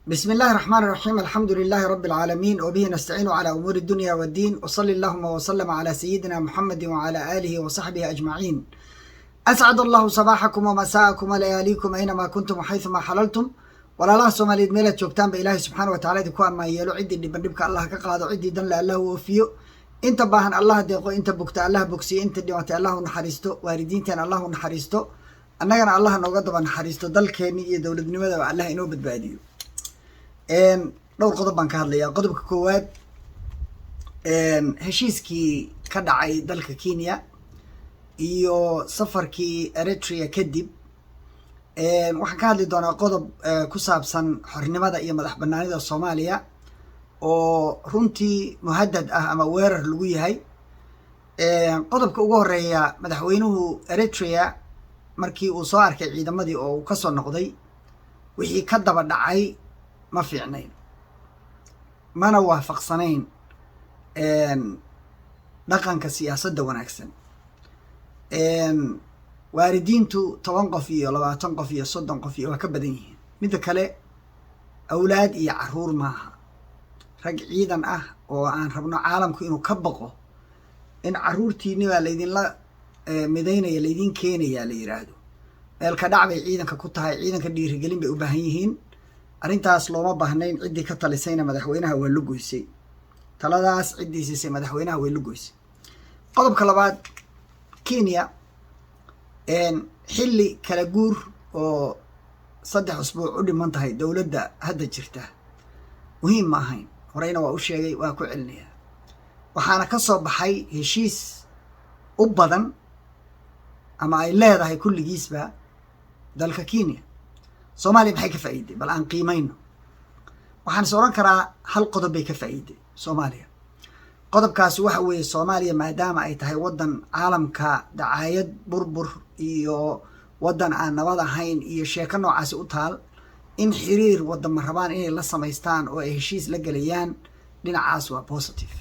بسم الله الرحمن الرحيم. الحمد لله رب العالمين، وبه نستعين على أمور الدنيا والدين، وصلى اللهم وسلم على سيدنا محمد وعلى آله وصحبه أجمعين. أسعد الله صباحكم ومساءكم ولياليكم أينما كنتم وحيثما حللتم. ولا سوماليد ميلاد joogtaan ba ilaahay subxaana wa tacaala idinku amaayeelo ciddii dhibandhibka allah ka qaado, ciddii dan le allah u oofiyo, inta baahan allah deeqo, inta bugta allah bogsiyo, inta dhimatay allah u naxariisto, waalidiinteen allah u naxariisto, annagana allah nooga daba naxariisto, dalkeenni iyo dowladnimadaba allah inoo badbaadiyo. dhowr qodob baan ka hadlayaa. qodobka koowaad, heshiiskii ka dhacay dalka Kenya iyo safarkii Eritrea kadib, waxaan ka hadli doonaa qodob ku saabsan xornimada iyo madax banaanida Soomaaliya oo runtii muhaddad ah ama weerar lagu yahay. qodobka ugu horeeya, madaxweynuhu Eritrea markii uu soo arkay ciidamadii oo uu ka soo noqday, wixii ka daba dhacay ma fiicnayn, mana waafaqsanayn dhaqanka siyaasadda wanaagsan. waalidiintu 10 qof iyo 20 qof iyo 30 qof iyo waa ka badan yihiin. midda kale, awlaad iyo caruur maaha, rag ciidan ah oo aan rabno caalamku inuu ka baqo in caruurtiini baa laydinla midaynaya, laydin keenaya la yiraahdo. meel ka dhac bay ciidanka ku tahay, ciidanka dhiirigelin bay u baahan yihiin. arrintaas looma baahnayn. ciddii ka talisayna madaxweynaha waa la goysay, taladaas ciddii siisay madaxweynaha way la goysay. qodobka labaad, Kenya xilli kala guur oo 3 usbuuc u dhiman tahay dowladda hadda jirta muhiim ma ahayn. horeyna waa u sheegay, waa ku celinayaa. waxaana ka soo baxay heshiis u badan ama ay leedahay kulligiisba dalka Kenya. Soomaaliya maxay ka faa'iiday? bal aan qiimayno. waxaan is oran karaa hal qodob bay ka faa'iiday Soomaaliya. qodobkaasi waxa weeye, Soomaaliya maadaama ay tahay waddan caalamka dacaayad, burbur iyo waddan aan nabad ahayn iyo sheeko noocaasi u taal, in xiriir wadama rabaan inay la samaystaan oo ay heshiis la gelayaan, dhinacaas waa positive,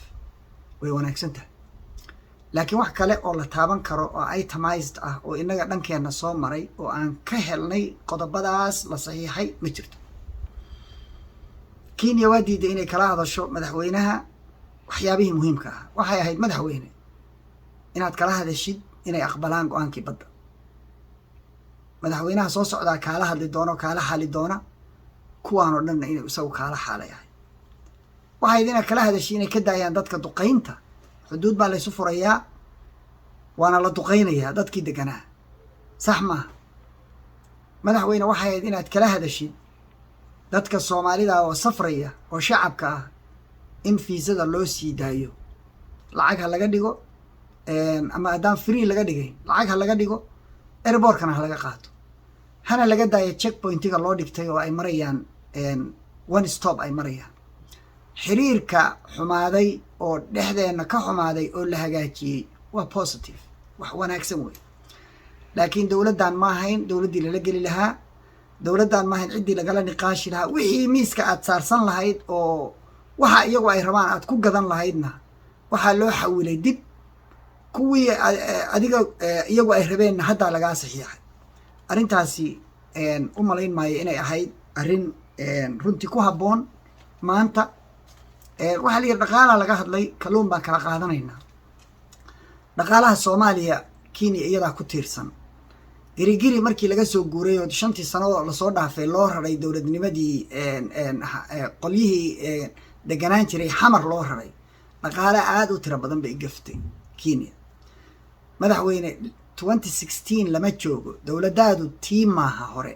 way wanaagsan tahay. laakiin wax kale oo la taaban karo oo itemized ah oo inaga dhankeenna soo maray oo aan ka helnay qodobadaas la saxiixay ma jirto. Kenya waa diiday inay kala hadasho madaxweynaha waxyaabihii muhiimka ah. waxay ahayd, madaxweyne, inaad kala hadashid inay aqbalaan go-aankii badda. madaxweynaha soo socdaa kaala hadli doona, kaala xali doona, kuwaanoo dhanna inay isagu kaala xaalayahay. waxayd inaad kala hadashid inay ka daayaan dadka duqaynta. xuduud baa laysu furayaa, waana la duqaynayaa dadkii deganaa, sax maaha. madaxweyne, waxay ahayd inaad kala hadashid dadka Soomaalida oo safraya oo shacabka ah in fiisada loo sii daayo, lacag ha laga dhigo, ama haddaan free laga dhigay lacag ha laga dhigo, airportkana ha laga qaato, hana laga daayo checkpointiga loo dhigtay oo ay marayaan one stop ay marayaan. xiriirka xumaaday oo dhexdeenna ka xumaaday oo la hagaajiyey waa positive, wax wanaagsan wey. laakiin dowladdan ma ahayn dowladdii lala geli lahaa, dowladdan ma ahayn ciddii lagala niqaashi lahaa. wixii miiska aad saarsan lahayd oo waxa iyagu ay rabaan aad ku gadan lahaydna waxaa loo xawilay dib. kuwii adiga iyagu ay rabeenna haddaa lagaa saxiixay. arrintaasi u malayn maayo inay ahayd arrin runtii ku habboon maanta. waxaa la yidhi dhaqaalaa laga hadlay, kalluun baan kala qaadanaynaa. dhaqaalaha Soomaaliya Kenya iyadaa ku tiirsan. girigiri markii laga soo guuray oo 5 sano lasoo dhaafay loo raray dowladnimadii, qolyihii deganaan jiray xamar loo raray, dhaqaale aad u tiro badan bay gaftay Kenya. madaxweyne, 2016 lama joogo. dowladdaadu tii maaha hore,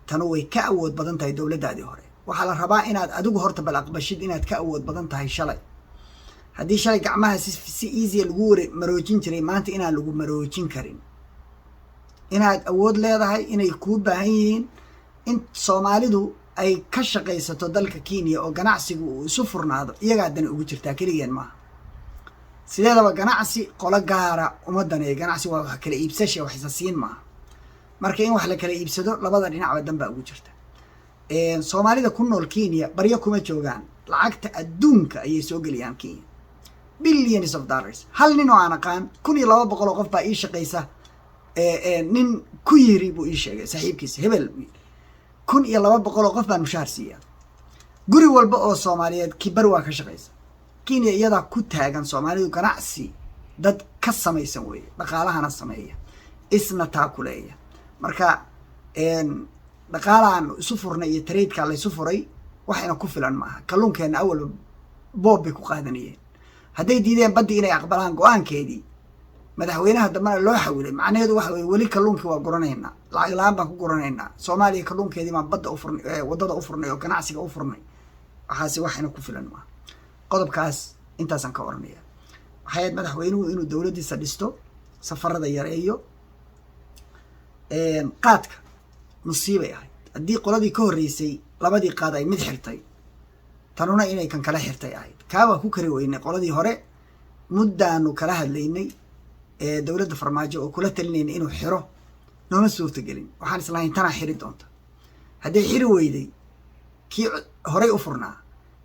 tanu way ka awood badan tahay dowladdaadii hore. waxaa la rabaa inaad adigu horta bal aqbashid inaad ka awood badan tahay shalay. haddii shalay gacmaha si easy lagu maroojin jiray, maanta inaan lagu maroojin karin. inaad awood leedahay, inay kuu baahan yihiin in Soomaalidu ay ka shaqaysato dalka Kenya oo ganacsigu uu isu furnaado, iyagaa dani ugu jirtaa, keligeen maaha. sideedaba ganacsi qolo gaara ummaddan ee ganacsi waa wax kala iibsasha, wax isa siin maaha. marka in wax la kala iibsado labada dhinacba dan baa ugu jirta. Soomaalida ku nool Kenya baryo kuma joogaan, lacagta adduunka ayay soo geliyaan Kenya, billions of dollars. hal nin oo aan aqaan 1200 oo qof baa ii shaqaysa. nin ku yiri buu ii sheegay saaxiibkiisa hebel 1200 qof baan mushaar siiyaa. guri walba oo Soomaaliyeed kibar waa ka shaqeysa Kenya iyada ku taagan Soomaalidu ganacsi dad ka samaysan weeye dhaqaalahana sameeya isna taakuleeya marka dhaqaalahan isu furnay iyo trade-ka la isu furay waxayna ku filan maaha kalluunkeena awal boob ku qaadanayeen hadday diideen badii inay aqbalaan go'aankeedii madaxweynaha dambana loo xawilay macnaheedu waxa weeye wali kalluunkii waa guranaynaa lacag la'aan baan ku guranaynaa Soomaaliya kalluunkeedii ma badda u furnay wadada u furnay oo ganacsiga u furnay waxaasi waxayna ku filan maaha qodobkaas intaasan ka oranaya waxay madaxweynuhu inuu dawladdiisa dhisto safarada yareeyo qaadka musiibay ahayd haddii qoladii ka horreysay labadii qaad ay mid xirtay tanuna inay kan kala xirtay ahayd kaaba ku kari weynay qoladii hore muddaanu kala hadlaynay dawladda farmaajo oo kula talinayna inuu xiro nooma suurtagelin waxaan islahayn tanaa xiri doonta hadday xiri weyday kii horey u furnaa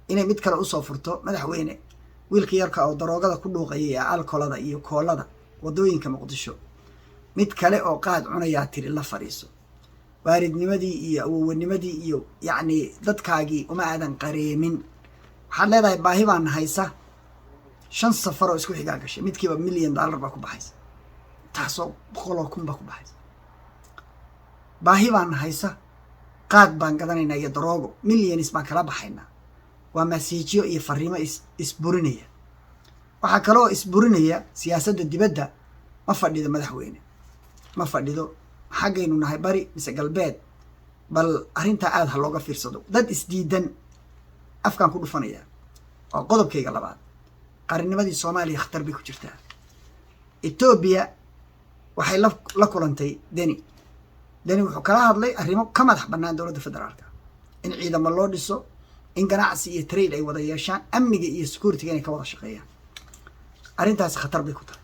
inay mid kale usoo furto madaxweyne wiilka yarka oo daroogada ku dhuuqayay ee alkolada iyo koolada wadooyinka muqdisho mid kale oo qaad cunayaa tiri la fariiso waaridnimadii iyo awownimadii iyo yacni dadkaagii uma aadan qareemin waxaad leedahay baahi baan haysa 5 safar oo isku xigaa gashay midkiiba $1 million baa ku baxaysa taasoo 100,000 baa ku baxaysa baahi baan haysa qaad baan gadanaynaa iyo daroogo millions baan kala baxaynaa waa masiijiyo iyo fariimo isburinaya waxaa kaloo isburinaya siyaasadda dibadda ma fadhido madaxweyne ma fadhido xaggaynu nahay bari mise galbeed bal arrintaa aad ha looga fiirsado dad isdiidan afkaan ku dhufanaya oo qodobkayga labaad qarannimadii Soomaaliya khatar bay ku jirtaa Ethiopia waxay la kulantay deni wuxuu kala hadlay arrimo ka madax bannaan dowladda federaalka in ciidamo loo dhiso in ganacsi iyo trade ay wada yeeshaan amniga iyo security inay ka wada shaqeeyaan arrintaas khatar bay ku tahay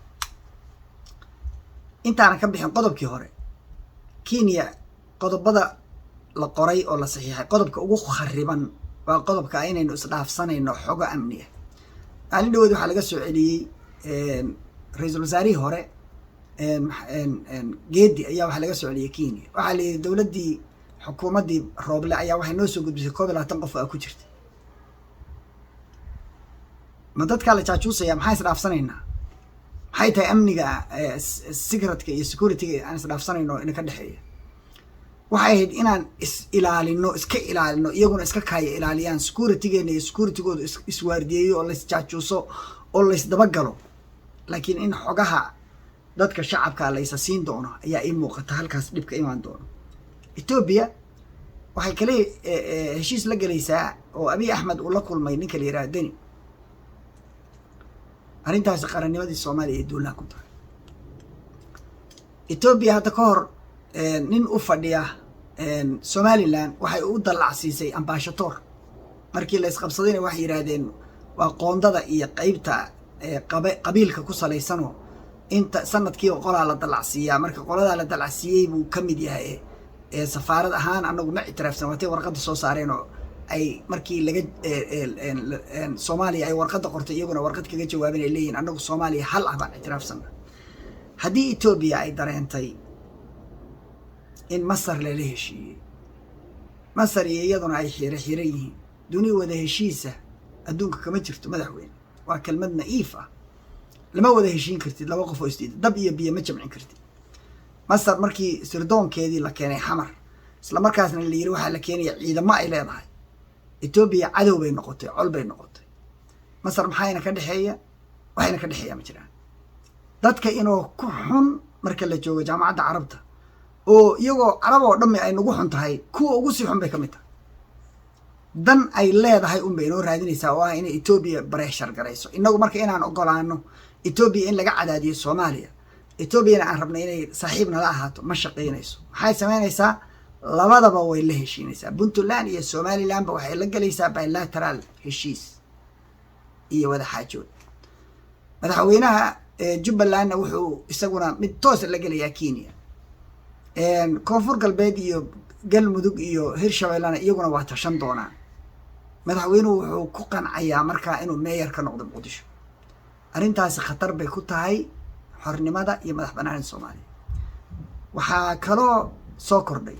intaan ka bixin qodobkii hore Kenya qodobada la qoray oo la saxiixay qodobka ugu khariban waa qodobka inaynu isdhaafsanayno xogo amniga aan dhawaad waxa laga soo celiyay ra'iisul wasaarihii hore geedi ayaa waxa laga soo celiyay Kenya waxa la yiri dawladdii xukuumaddii Rooble ayaa waxay noo soo gudbisay 12 qof oo ku jirtay ma dadka la jaajuusaya maxay isdhaafsanaynaa maxay tahay amniga secretka iyo security-ga aan isdhaafsanayno in ka dhaxeeya waxay ahayd inaan iska ilaalino iyaguna iska kaaya ilaaliyaan security-geena iyo security-goodu iswaardiyeeyo oo la isjaajuuso oo la isdabagalo laakiin in xogaha dadka shacabka la isa siin doono ayaa ii muuqata halkaas dhibka imaan doono Ethiopia waxay kale heshiis la galaysaa oo Abiy Ahmed uu la kulmay ninka la yiraahdo Deni arrintaas qarannimadii Soomaaliya ee dawladda ku tahay Ethiopia hadda ka hor nin u fadhiya Somaliland waxay u dalacsiisay ambassador markii la isqabsadayna waxay yiraahdeen waa qoondada iyo qaybta qabiilka ku salaysanoo inta sanadkii qolaa la dalacsiiyaa marka qolada la dalacsiiyay buu ka mid yahay safaarad ahaan anagu ma ictiraafsan watay warqadda soo saareen oo ay markii laga Soomaaliya ay warqadda qortay iyaguna warqad kaga jawaabeen ay leeyihiin anagu Soomaaliya hal ah baan ictiraafsan haddii Ethiopia ay dareentay in Masar la heshiiyay Masar iyaduna ay xiran yihiin duni wada heshiisa adduunka kama jirto madaxweyne waa kelmad naiif ah lama wada heshiin kartid laba qof oo isdiid dab iyo biyo ma jamcin kartid Masar markii sirdoonkeedii la keenay xamar isla markaasna la yiri waxa la keenay ciidamo ay leedahay Ethiopia cadow bay noqotay col bay noqotay Masar maxayna ka dhaxeeya waxayna ka dhaxeeya ma jiraan dadka inoo ku xun marka la joogo jaamacadda carabta oo iyagoo carab oo dhammi ay nagu xun tahay kuwa ugu sii xun bay ka mid tahay dan ay leedahay bay noo raadinaysaa oo ah in Ethiopia pressure garayso inagu marka inaan ogolaano Ethiopia in laga cadaadiyo Soomaaliya Ethiopia aan rabnay inay saaxiibna la ahaato ma shaqeynayso waxay sameynaysaa labadaba way la heshiinaysaa Puntland iyo Somaliland waxay la galaysaa bilateral heshiis iyo wada xaajood madaxweynaha Jubbaland wuxuu isaguna mid toos la galayaa Kenya koonfur galbeed iyo galmudug iyo hirshabeellana iyaguna waa tashan doonaan madaxweynuhu wuxuu ku qancayaa markaa inuu meeyar ka noqdo Muqdisho arrintaasi khatar bay ku tahay xornimada iyo madax bannaanida Soomaaliya waxaa kaloo soo kordhay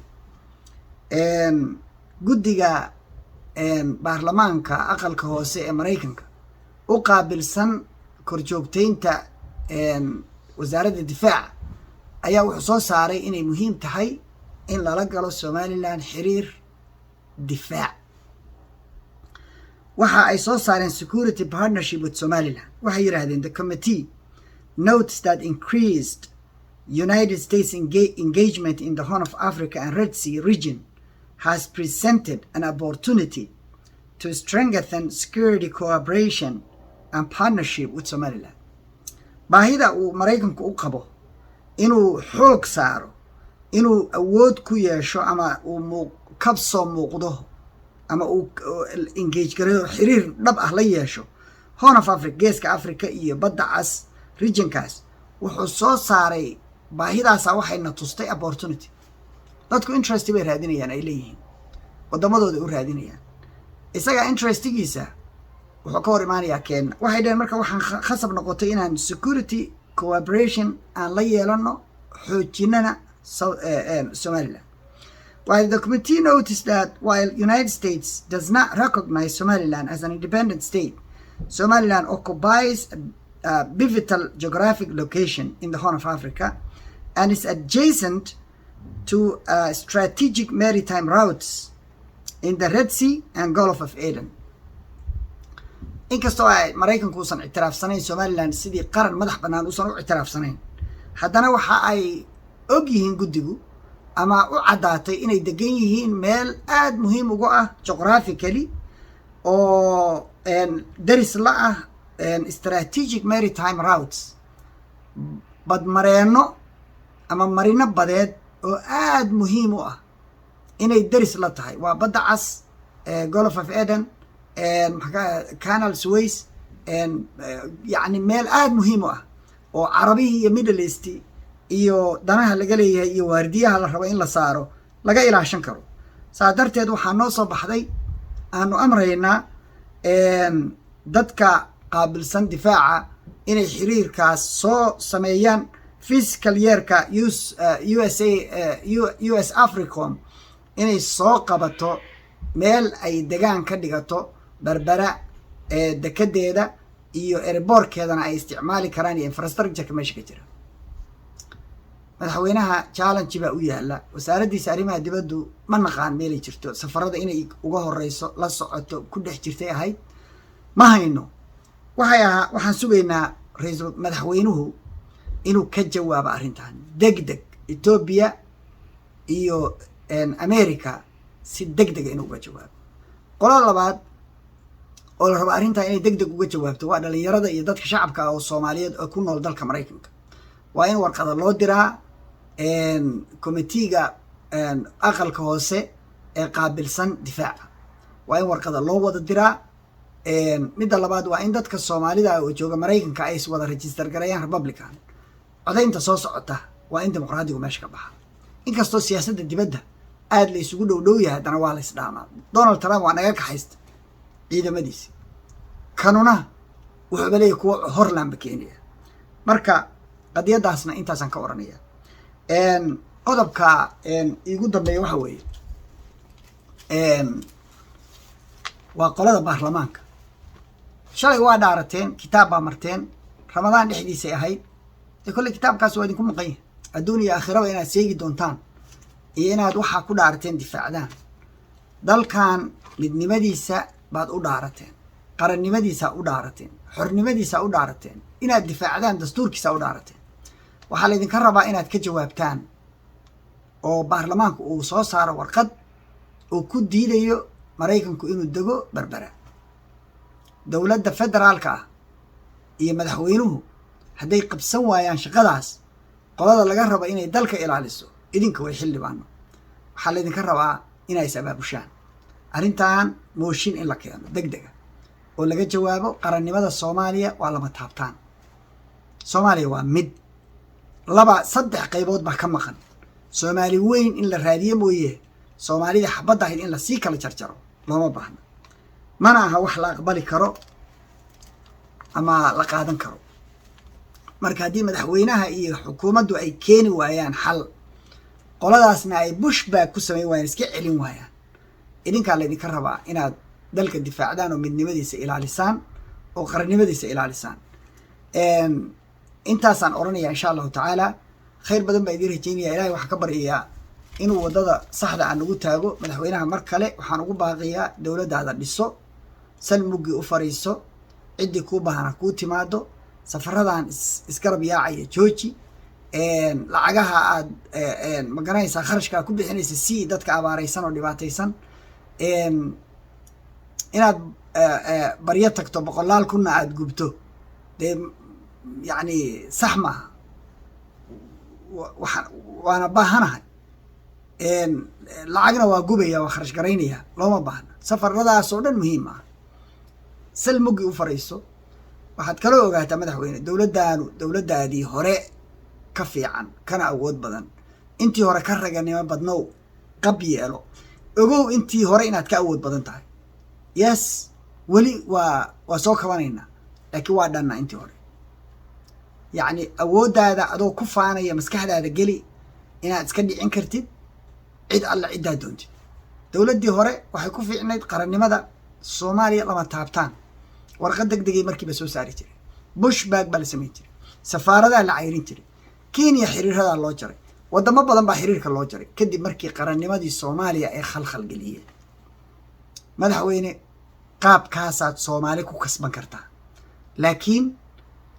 guddiga baarlamaanka aqalka hoose ee maraykanka u qaabilsan korjoogtaynta wasaaradda difaaca ayaa wuxuu soo saaray inay muhiim tahay in lala galo somaliland xiriir difaac. waxa ay soo saareen security partnership with Somaliland. waxay yiraahdeen the committee notes that increased United States engagement in the Horn of Africa and Red Sea region has presented an opportunity to strengthen security cooperation and partnership with Somaliland. baahida uu maraykanku u qabo inuu xoog saaro inuu awood ku yeesho ama uu kabsoo muuqdo ama uu engage gareeyo xiriir dhab ah la yeesho Horn of Africa, geeska Africa iyo badda cas regionkaas wuxuu soo saaray baahidaas waxayna tustay opportunity. dadku interest bay raadinayaan ay leeyihiin wadamadooda u raadinayaan isaga interestigiisa wuxuu ka hor imaanayaa Kenya. waxay dhaheen marka waxaan khasab noqotay inaan security cooperation aan la yeelano xoojinana Somaliland. While the committee noticed that while United States does not recognize Somaliland as an independent state, Somaliland occupies a pivotal geographic location in the Horn of Africa and is adjacent to strategic maritime routes in the Red Sea and Gulf of Aden. inkastoo ay maraykanku uusan ictiraafsanayn Somaliland sidii qaran madax bannaan uusan u ictiraafsanayn, haddana waxa ay og yihiin guddigu ama u caddaatay inay degan yihiin meel aad muhiim ugu ah geographically oo daris la ah strategic maritime routes, badmareeno ama marino badeed oo aad muhiim u ah inay daris la tahay. waa badda cas, Gulf of Aden, Canal Suez, يعني meel aad muhiim u ah oo Carabiga iyo Middle East iyo danaha laga leeyahay iyo waardiyaha la rabo in la saaro laga ilaashan karo. saa darteed waxaa noo soo baxday aanu amraynaa dadka qaabilsan difaaca inay xiriirkaas soo sameeyaan fiscal yearka US Africom inay soo qabato meel ay degaan ka dhigato Berbera dekedeeda iyo airportkeedana ay isticmaali karaan iyo infrastructure meesha ka jira. madaxweynaha challenge baa u yaala wasaaraddiisa arrimaha dibaddu ma naqaan meelay jirto safarada inay uga horeyso la socoto ku dhex jirtay ahayd ma hayno. waxaan sugaynaa ra'iisul madaxweynuhu inuu ka jawaabo arrintan degdeg. Ethiopia iyo America si degdeg inuu uga jawaabo. qolada labaad oo la rabo arrintan inay degdeg uga jawaabto waa dhalinyarada iyo dadka shacabka oo Soomaaliyeed oo ku nool dalka Mareykanka. waa in warqad loo diraa committee-ga aqalka hoose ee qaabilsan difaaca. waa in warqad loo wada diraa. midda labaad waa in dadka Soomaalida oo jooga Mareykanka ay wada register gareeyaan Republican. codaynta soo socota waa in dimuqraadigu meesha ka baxa. inkastoo siyaasadda dibadda aad la isugu dhow yahay haddana waa la isdhaamaa. Donald Trump waa naga kaxaysta ciidamadiisi kanuna wuxuu leeyahay kuwa Horland Kenya. marka qadiyadaasna intaasaan ka waranaya. qodobka igu dambeeya waxa weeye waa qolada baarlamaanka. shalay waa dhaarateen, kitaab baa marteen, Ramadaan dhexdiisay ahayd. kulli kitaabkaas waa idinku maqan yahay adduun iyo aakhiraba inaad seegi doontaan iyo inaad waxaa ku dhaarateen difaacdaan. dalkan midnimadiisa baad u dhaarateen, qarannimadiisa u dhaarateen, xornimadiisa u dhaarateen, inaad difaacdaan dastuurkiisa u dhaarateen. waxaa la idinka rabaa inaad ka jawaabtaan oo baarlamaanku uu soo saaro warqad uu ku diidayo Mareykanku inuu dego Berbera. dowladda federaalka ah iyo madaxweynuhu hadday qabsan waayaan shaqadaas qolada laga rabo inay dalka ilaaliso idinka way xildhibaano. waxaa la idinka rabaa inay sabaabushaan arrintan mooshin in la keeno degdega oo laga jawaabo. qarannimada Soomaaliya waa lama taabtaan. Soomaaliya waa mid saddex qaybood baa ka maqan. Soomaali weyn in la raadiyo mooye Soomaalida xabadda ahayd in la sii kala jarjaro looma baahna. mana aha wax la aqbali karo ama la qaadan karo. marka haddii madaxweynaha iyo xukuumaddu ay keeni waayaan xal, qoladaasna ay bushback ku samayn waayaan, iska celin waayaan, idinkaa la idinka rabaa inaad dalka difaacdaan oo midnimadiisa ilaalisaan oo qarannimadiisa ilaalisaan intaasaan oranaya insha allahu tacaala khayr badan baa idiin rajaynaya ilaahay waxaan ka baryayaa inuu waddada saxda aan ugu taago madaxweynaha mar kale waxaan ugu baaqiyaa dowladdaada dhiso sal muggii u fariiso ciddii kuu baahana kuu timaado safaradan isgarab yaacaya jooji lacagaha aad magaranaysaa kharashkaa ku bixinaysa si dadka abaaraysan oo dhibaataysan inaad baryo tagto boqolaal kunna aad gubto dee yacni sax maaha waana baahanahay lacagna waa gubaya waa kharash garaynaya looma baahna safaradaas oo dhan muhiim ah sal muggii u fariiso waxaad kaloo ogaataa madaxweyne dowladdaadii hore ka fiican kana awood badan intii hore ka raganimo badnow qab yeelo ogow intii hore inaad ka awood badan tahay yes weli waa soo kabanaynaa laakiin waa dhanna intii hore yacni awooddaada adoo ku faanaya maskaxdaada geli inaad iska dhicin kartid cid alla ciddaa doontid dowladdii hore waxay ku fiicnayd qarannimada soomaaliya lama taabtaan warqad deg degay markiiba soo saari jiray bush baag baa la samayn jiray safaaradaa la cayrin jiray kenya xiriiradaa loo jaray waddamo badan baa xiriirka loo jaray kadib markii qarannimadii soomaaliya ay khalkhal geliyeen madaxweyne qaabkaasaad soomaali ku kasban kartaa laakiin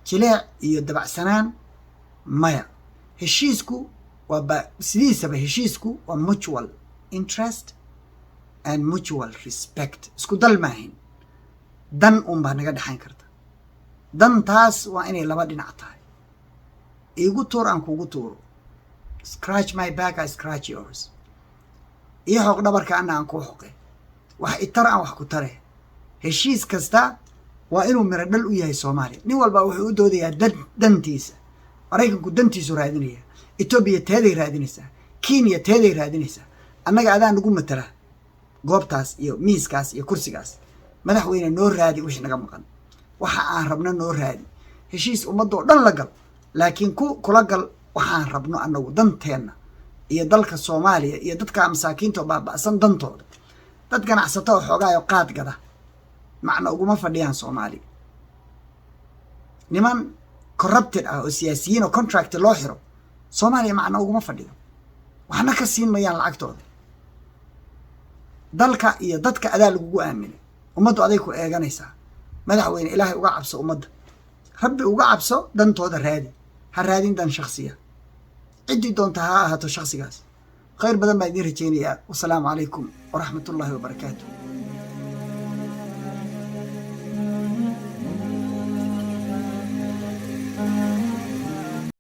jileec iyo dabacsanaan maya heshiisku sidiisaba heshiisku waa mutual interest and mutual respect isku dal maahayn dan unbaa naga dhexayn karta dantaas waa inay laba dhinac tahay iigu tuur aan kugu tuuro scratch my back I scratch yours ii xoq dhabarka ana aan kuu xoqe wax itar aan wax ku tare heshiis kasta waa inuu miro dhal u yahay soomaaliya nin walba wuxuu u doodayaa dantiisa maraykanku dantiisu raadinaya etoobiya teeday raadinaysaa kenya teeday raadinaysaa annaga adaa nagu matala goobtaas iyo miiskaas iyo kursigaas madaxweyne noo raadi wixii naga maqan waxa aan rabno noo raadi heshiis ummadoo dhan la gal laakiin kula gal waxaan rabno annagu danteenna iyo dalka soomaaliya iyo dadka masaakiinta oo baaba'san dantooda dad ganacsato oo xoogaayo qaad gada macna uguma fadhiyaan soomaaliya niman corrupted ah oo siyaasiyiin oo contract loo xiro soomaaliya macna uguma fadhiyo waxna ka siin mayaan lacagtooda dalka iyo dadka adaa lagugu aaminay ummaddu aday ku eeganaysaa madaxweyne ilaahay uga cabso ummadda rabbi uga cabso dantooda raadi ha raadin dan shakhsiya ciddii doonta ha ahaato shakhsigaas khayr badan baan idiin rajaynayaa wasalaamu calaykum waraxmatullaahi wabarakaatu